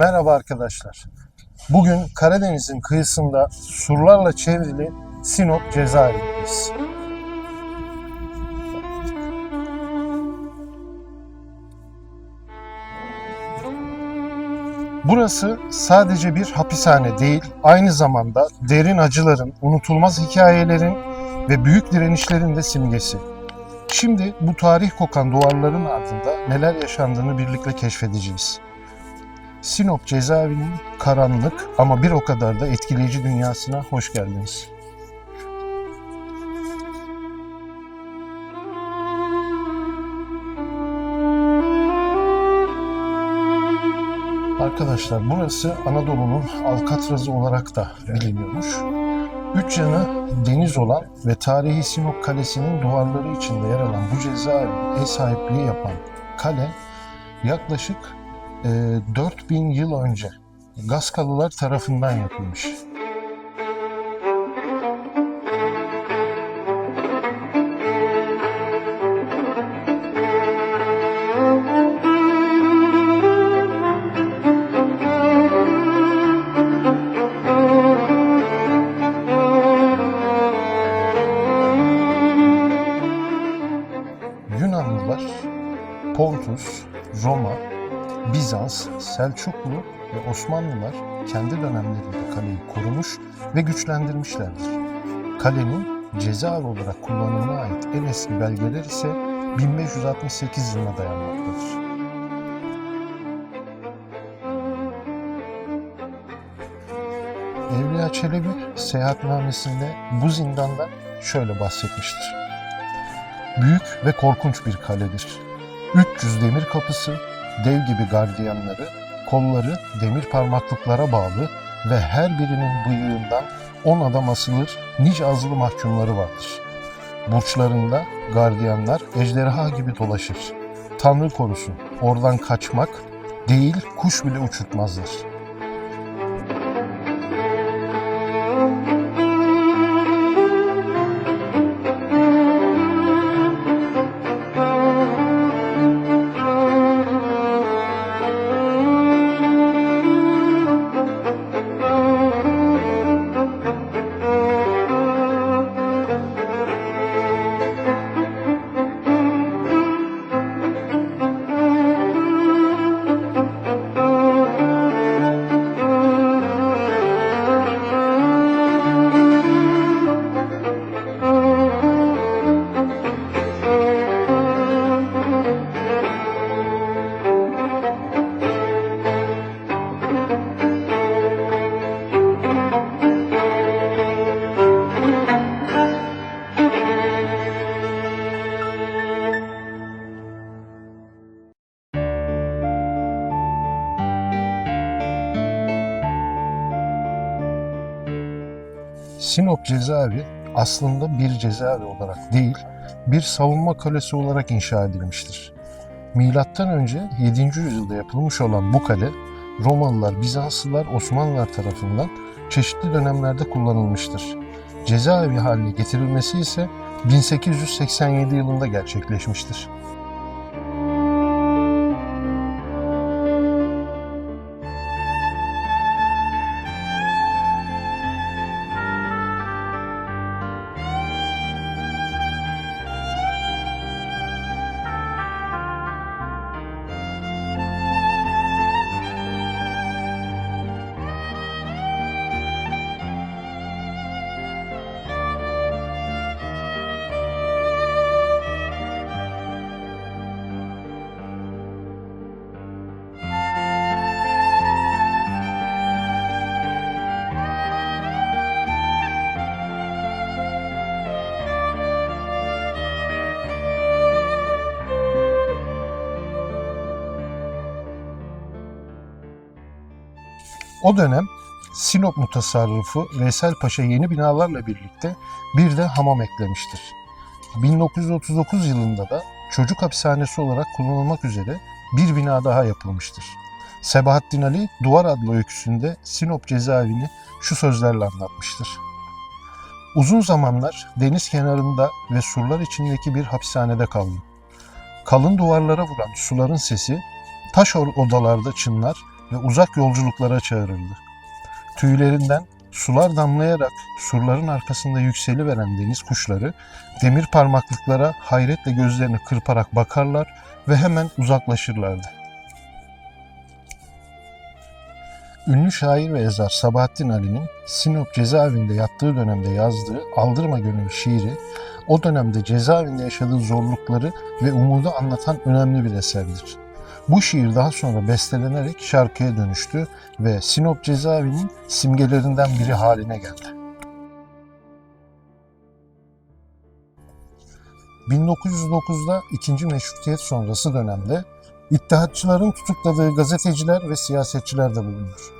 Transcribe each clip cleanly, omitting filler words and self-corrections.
Merhaba arkadaşlar. Bugün Karadeniz'in kıyısında surlarla çevrili Sinop cezaevindeyiz. Burası sadece bir hapishane değil, aynı zamanda derin acıların, unutulmaz hikayelerin ve büyük direnişlerin de simgesi. Şimdi bu tarih kokan duvarların ardında neler yaşandığını birlikte keşfedeceğiz. Sinop cezaevinin karanlık ama bir o kadar da etkileyici dünyasına hoş geldiniz. Arkadaşlar burası Anadolu'nun Alkatraz'ı olarak da biliniyormuş. Üç yanı deniz olan ve tarihi Sinop Kalesi'nin duvarları içinde yer alan bu cezaevine ev sahipliği yapan kale yaklaşık 4000 yıl önce Gazkalılar tarafından yapılmış. Yunanlılar, Pontus, Roma, Bizans, Selçuklu ve Osmanlılar kendi dönemlerinde kaleyi korumuş ve güçlendirmişlerdir. Kalenin cezaevi olarak kullanımına ait en eski belgeler ise 1568 yılına dayanmaktadır. Evliya Çelebi seyahatnamesinde bu zindandan şöyle bahsetmiştir. Büyük ve korkunç bir kaledir. 300 demir kapısı, dev gibi gardiyanları, kolları demir parmaklıklara bağlı ve her birinin bıyığından 10 adam asılır nice azılı mahkumları vardır. Burçlarında gardiyanlar ejderha gibi dolaşır. Tanrı korusun, oradan kaçmak değil kuş bile uçurtmazlar. Sinop cezaevi aslında bir cezaevi olarak değil, bir savunma kalesi olarak inşa edilmiştir. Milattan önce 7. yüzyılda yapılmış olan bu kale, Romalılar, Bizanslılar, Osmanlılar tarafından çeşitli dönemlerde kullanılmıştır. Cezaevi haline getirilmesi ise 1887 yılında gerçekleşmiştir. O dönem Sinop mutasarrıfı Veysel Paşa yeni binalarla birlikte bir de hamam eklemiştir. 1939 yılında da çocuk hapishanesi olarak kullanılmak üzere bir bina daha yapılmıştır. Sebahattin Ali Duvar adlı öyküsünde Sinop cezaevini şu sözlerle anlatmıştır. Uzun zamanlar deniz kenarında ve surlar içindeki bir hapishanede kaldım. Kalın duvarlara vuran suların sesi taş odalarda çınlar, ve uzak yolculuklara çağırırdı. Tüylerinden sular damlayarak surların arkasında yükseliveren deniz kuşları demir parmaklıklara hayretle gözlerini kırparak bakarlar ve hemen uzaklaşırlardı. Ünlü şair ve yazar Sabahattin Ali'nin Sinop cezaevinde yattığı dönemde yazdığı Aldırma Gönül şiiri, o dönemde cezaevinde yaşadığı zorlukları ve umudu anlatan önemli bir eserdir. Bu şiir daha sonra bestelenerek şarkıya dönüştü ve Sinop cezaevinin simgelerinden biri haline geldi. 1909'da 2. Meşrutiyet sonrası dönemde İttihatçıların tutukladığı gazeteciler ve siyasetçiler de bulunur.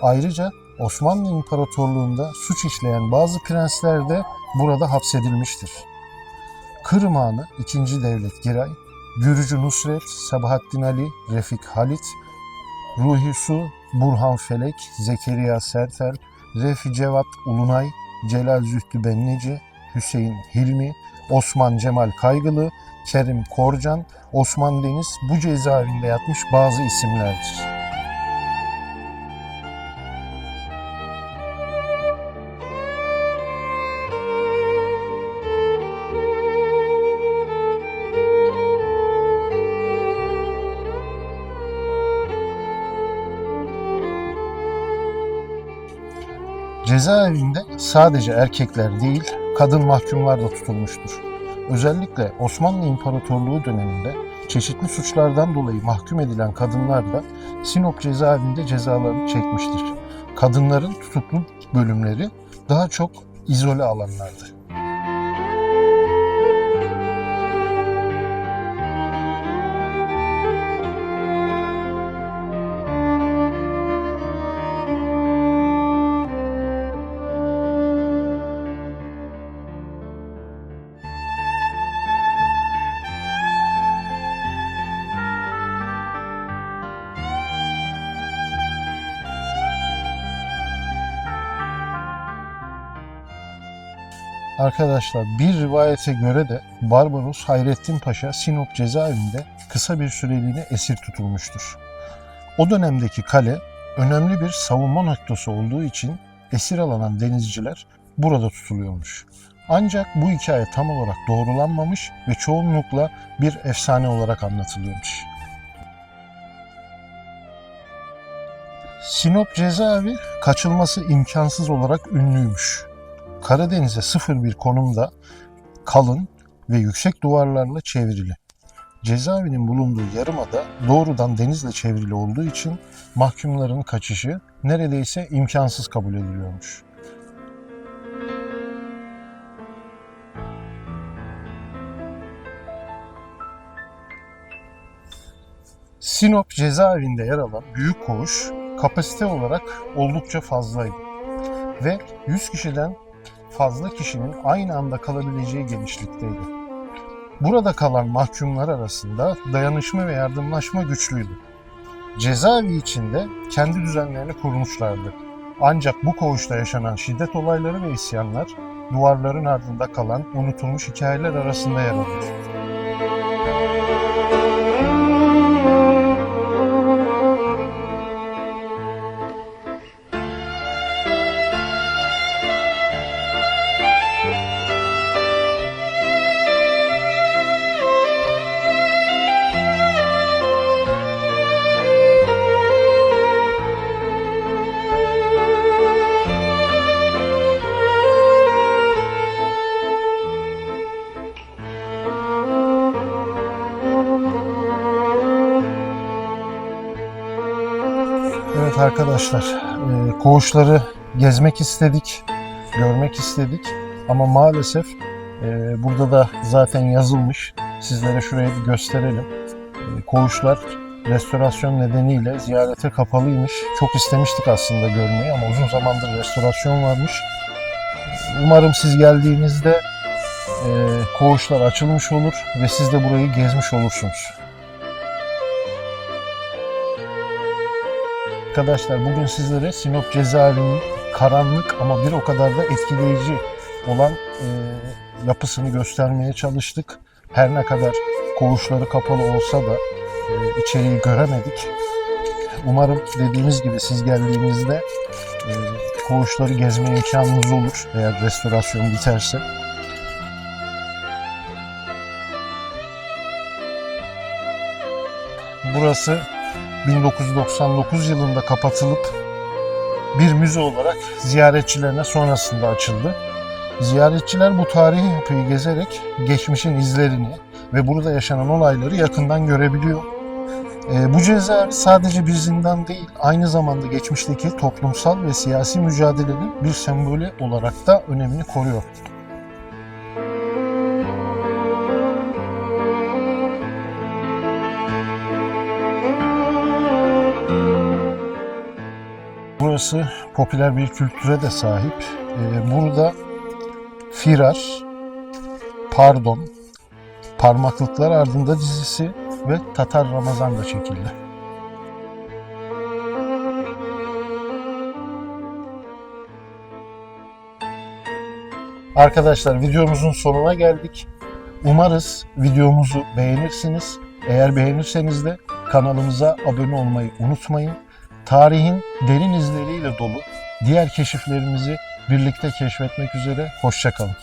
Ayrıca Osmanlı İmparatorluğu'nda suç işleyen bazı prensler de burada hapsedilmiştir. Kırım Hanı 2. Devlet Giray, Gürcü Nusret, Sabahattin Ali, Refik Halit, Ruhi Su, Burhan Felek, Zekeriya Sertel, Refi Cevat Ulunay, Celal Zühtü Benneci, Hüseyin Hilmi, Osman Cemal Kaygılı, Kerim Korcan, Osman Deniz bu cezaevinde yatmış bazı isimlerdir. Cezaevinde sadece erkekler değil, kadın mahkumlar da tutulmuştur. Özellikle Osmanlı İmparatorluğu döneminde çeşitli suçlardan dolayı mahkum edilen kadınlar da Sinop cezaevinde cezalarını çekmiştir. Kadınların tutuklu bölümleri daha çok izole alanlardı. Arkadaşlar bir rivayete göre de Barbaros Hayrettin Paşa Sinop cezaevinde kısa bir süreliğine esir tutulmuştur. O dönemdeki kale önemli bir savunma noktası olduğu için esir alınan denizciler burada tutuluyormuş. Ancak bu hikaye tam olarak doğrulanmamış ve çoğunlukla bir efsane olarak anlatılıyormuş. Sinop cezaevi kaçılması imkansız olarak ünlüymüş. Karadeniz'e sıfır bir konumda, kalın ve yüksek duvarlarla çevrili. Cezaevinin bulunduğu yarımada doğrudan denizle çevrili olduğu için mahkumların kaçışı neredeyse imkansız kabul ediliyormuş. Sinop cezaevinde yer alan büyük koğuş kapasite olarak oldukça fazlaydı ve 100 kişiden fazla kişinin aynı anda kalabileceği genişlikteydi. Burada kalan mahkumlar arasında dayanışma ve yardımlaşma güçlüydü. Cezaevi içinde kendi düzenlerini kurmuşlardı. Ancak bu koğuşta yaşanan şiddet olayları ve isyanlar duvarların ardında kalan unutulmuş hikayeler arasında yer alır. Evet arkadaşlar, koğuşları gezmek istedik, görmek istedik ama maalesef burada da zaten yazılmış. Sizlere şurayı bir gösterelim. Koğuşlar restorasyon nedeniyle ziyarete kapalıymış. Çok istemiştik aslında görmeyi ama uzun zamandır restorasyon varmış. Umarım siz geldiğinizde koğuşlar açılmış olur ve siz de burayı gezmiş olursunuz. Arkadaşlar bugün sizlere Sinop cezaevinin karanlık ama bir o kadar da etkileyici olan yapısını göstermeye çalıştık. Her ne kadar koğuşları kapalı olsa da içeriği göremedik. Umarım dediğimiz gibi siz geldiğinizde koğuşları gezme imkanınız olur eğer restorasyon biterse. Burası 1999 yılında kapatılıp bir müze olarak ziyaretçilerine sonrasında açıldı. Ziyaretçiler bu tarihi yapıyı gezerek geçmişin izlerini ve burada yaşanan olayları yakından görebiliyor. Bu cezaevi sadece bir zindan değil, aynı zamanda geçmişteki toplumsal ve siyasi mücadelenin bir sembolü olarak da önemini koruyor. Burası popüler bir kültüre de sahip. Burada Firar, Pardon, Parmaklıklar Ardında dizisi ve Tatar Ramazan da çekildi. Arkadaşlar videomuzun sonuna geldik. Umarız videomuzu beğenirsiniz. Eğer beğenirseniz de kanalımıza abone olmayı unutmayın. Tarihin derin izleriyle dolu diğer keşiflerimizi birlikte keşfetmek üzere. Hoşça kalın.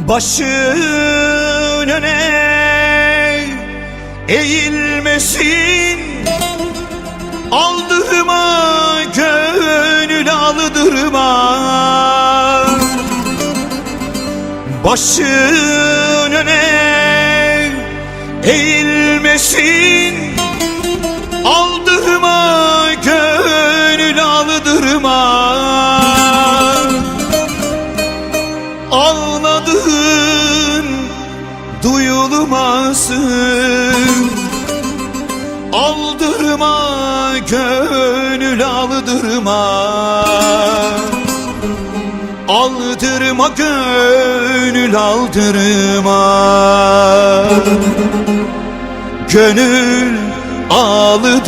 Başın öne eğilmesin, aldırma gönül aldırma. Başın öne eğilmesin, aldırma gönül aldırma. Ağladığın duyulmasın, aldırma gönül aldırma. Aldırma gönül aldırma. Gönül aldırma.